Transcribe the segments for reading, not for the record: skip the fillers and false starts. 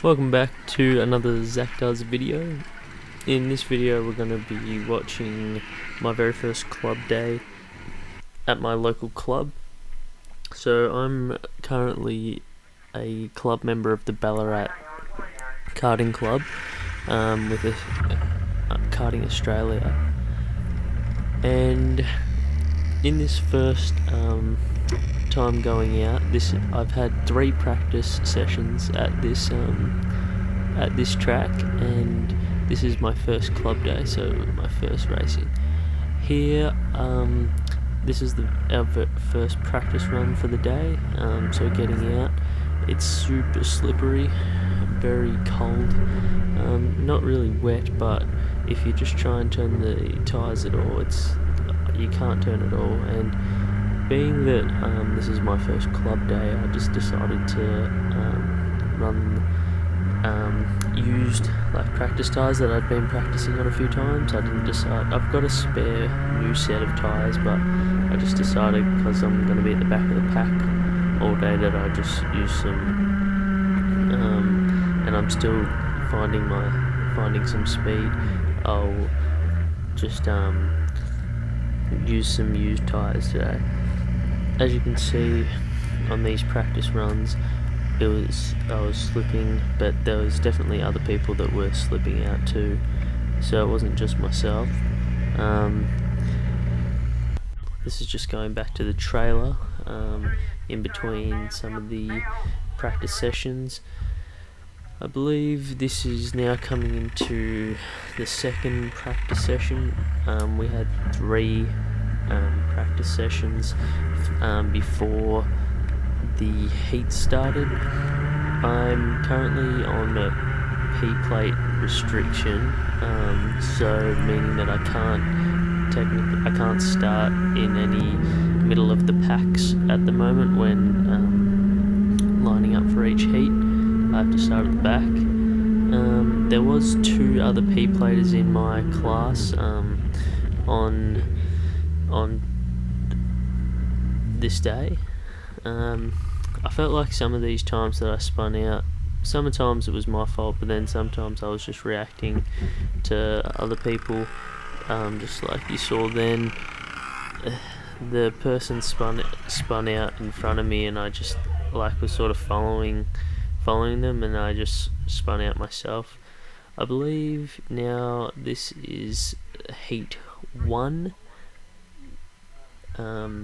Welcome back to another Zack Does video. In this video we're going to be watching my very first club day at my local club. So I'm currently a club member of the Ballarat Karting Club with Karting Australia, and in this first time going out, I've had 3 practice sessions at this track, and this is my first club day, so my first racing here. This is our first practice run for the day. So getting out, it's super slippery, very cold, not really wet, but if you just try and turn the tyres at all, you can't turn at all. And being that this is my first club day, I just decided to run used practice tyres that I'd been practicing on a few times. I've got a spare new set of tyres, but I just decided, because I'm going to be at the back of the pack all day, that I just use some, and I'm still finding some speed. I'll just use some used tyres today. As you can see on these practice runs, I was slipping, but there was definitely other people that were slipping out too, so it wasn't just myself. This is just going back to the trailer in between some of the practice sessions. I believe this is now coming into the second practice session. We had 3 practice sessions before the heat started. I'm currently on a P-plate restriction, so meaning that I can't start in any middle of the packs at the moment when lining up for each heat. I have to start at the back. There was 2 other P-platers in my class on this day. I felt like some of these times that I spun out, sometimes it was my fault, but then sometimes I was just reacting to other people. Just like you saw then, the person spun out in front of me, and I just was sort of following them, and I just spun out myself. I believe now this is heat 1.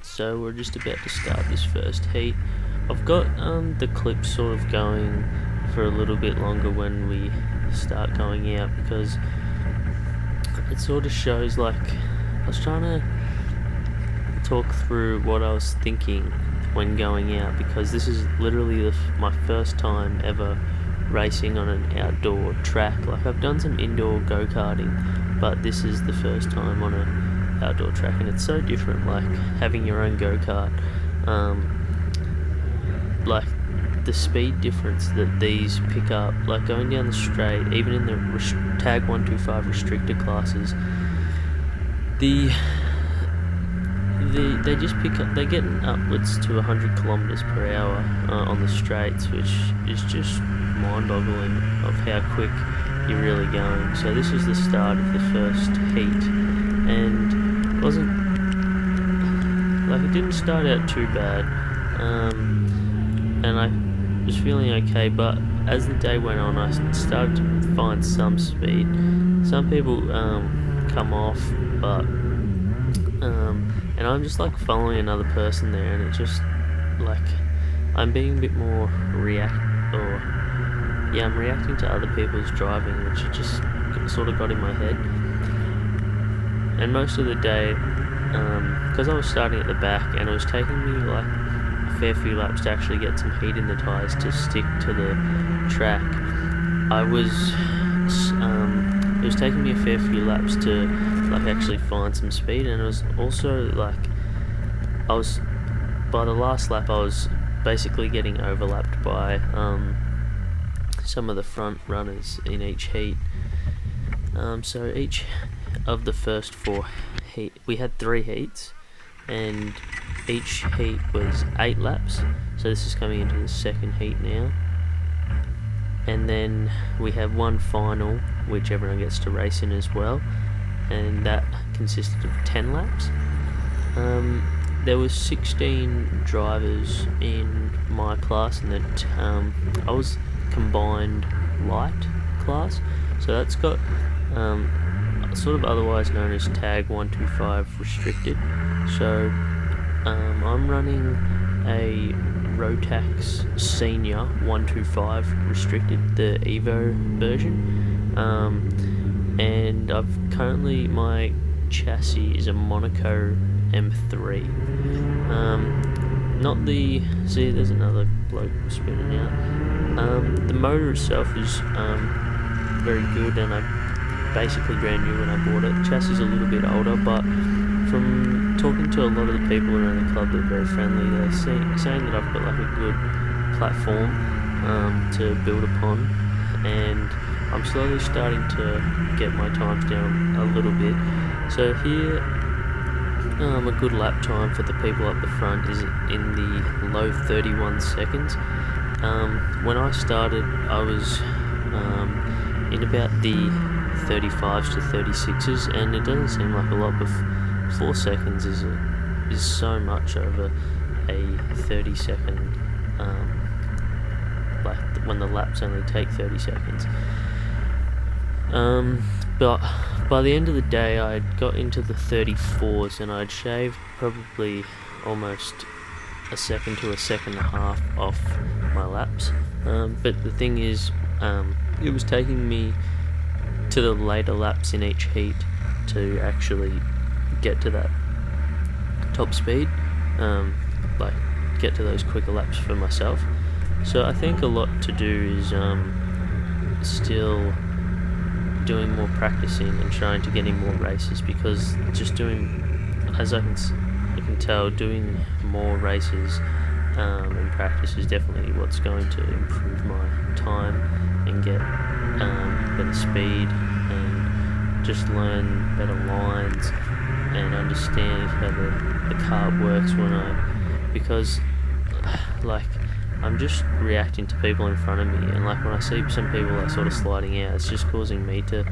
So we're just about to start this first heat. I've got the clip sort of going for a little bit longer when we start going out, because it sort of shows, I was trying to talk through what I was thinking when going out, because this is literally my first time ever racing on an outdoor track. I've done some indoor go-karting, but this is the first time on an outdoor track, and it's so different, having your own go-kart. The speed difference that these pick up, going down the straight, even in the tag 125 restrictor classes, they just pick up, they're getting upwards to 100 kilometers per hour on the straights, which is just mind-boggling of how quick you're really going. So this was the start of the first heat, and it didn't start out too bad, and I was feeling okay, but as the day went on, I started to find some speed. Some people come off, but and I'm just following another person there, and it's just I'm being a bit more I'm reacting to other people's driving, which just sort of got in my head. And most of the day, because I was starting at the back, and it was taking me a fair few laps to actually get some heat in the tyres to stick to the track, it was taking me a fair few laps to actually find some speed. And it was also by the last lap I was basically getting overlapped by some of the front runners in each heat. So each of the first 4 heat, we had 3 heats, and each heat was 8 laps. So this is coming into the second heat now. and then we have one final which everyone gets to race in as well, and that consisted of 10 laps. There was 16 drivers in my class, and that I was combined light class, so that's got sort of otherwise known as tag 125 restricted. So I'm running a Rotax Senior 125 restricted, the Evo version, and I've currently, my chassis is a Monaco M3. Not the, see, there's another bloke spinning out. The motor itself is very good, and I basically brand new when I bought it. The chassis is a little bit older, but from talking to a lot of the people around the club, they're very friendly. They're saying that I've got like a good platform to build upon, and I'm slowly starting to get my times down a little bit. So here, a good lap time for the people up the front is in the low 31 seconds. When I started, I was in about the 35s to 36s, and it doesn't seem like a lot, but 4 seconds is so much over a 30 second, like when the laps only take 30 seconds. But by the end of the day, I'd got into the 34s, and I'd shaved probably almost a second to a second and a half off my laps. But the thing is, it was taking me to the later laps in each heat to actually get to that top speed, like get to those quicker laps for myself. So I think a lot to do is still doing more practicing and trying to get in more races, because just doing, as I can tell, doing more races and practice is definitely what's going to improve my time and get better speed, and just learn better lines and understand how the kart works because like I'm just reacting to people in front of me, and like when I see some people like sort of sliding out, it's just causing me to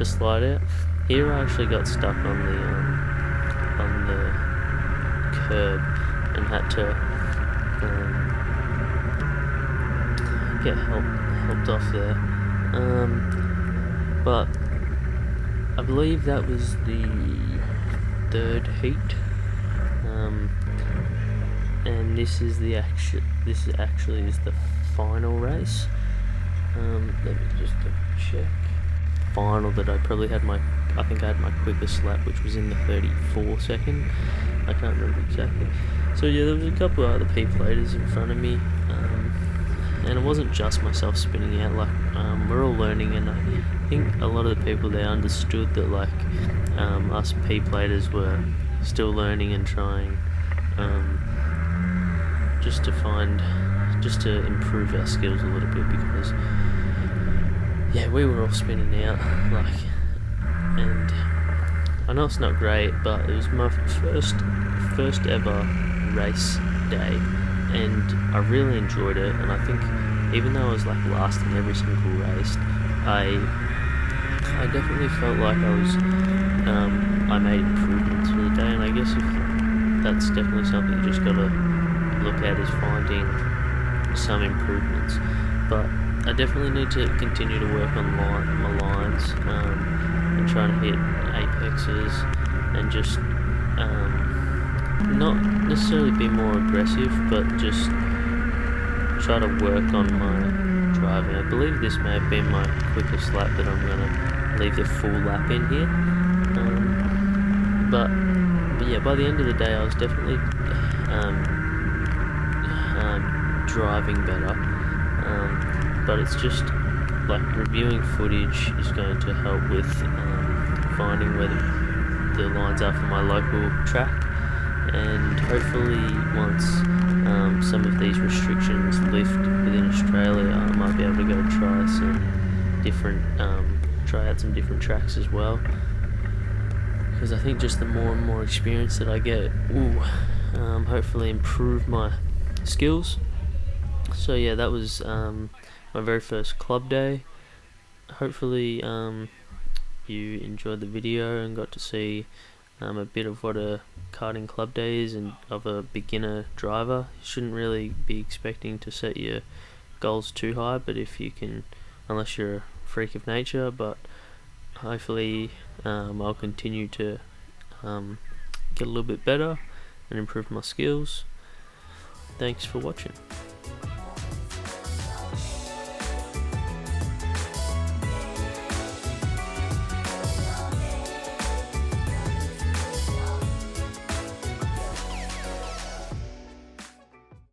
slide out. Here I actually got stuck on the curb and had to get helped off there. But I believe that was the third heat. And this is actually the final race. Let me just check. Final that I think I had my quickest lap, which was in the 34 second. I can't remember exactly. So yeah, there was a couple of other P-platers in front of me, and it wasn't just myself spinning out. Like we're all learning, and I think a lot of the people there understood that like us P-platers were still learning and trying. Just to improve our skills a little bit, because yeah, we were all spinning out, like, and I know it's not great, but it was my first ever race day, and I really enjoyed it. And I think even though I was like last in every single race, I definitely felt like I made improvements for the day. And I guess if that's definitely something you just gotta look at, is finding some improvements. But I definitely need to continue to work on my lines, and trying to hit apexes, and just not necessarily be more aggressive, but just try to work on my driving. I believe this may have been my quickest lap, that I'm going to leave the full lap in here. But yeah, by the end of the day, I was definitely driving better, but it's just like reviewing footage is going to help with finding where the lines are for my local track, and hopefully once some of these restrictions lift within Australia, I might be able to go try out some different tracks as well, because I think just the more and more experience that I get will hopefully improve my skills. So yeah, that was my very first club day. Hopefully you enjoyed the video and got to see a bit of what a karting club day is and of a beginner driver. You shouldn't really be expecting to set your goals too high, but if you can, unless you're a freak of nature, but hopefully I'll continue to get a little bit better and improve my skills. Thanks for watching.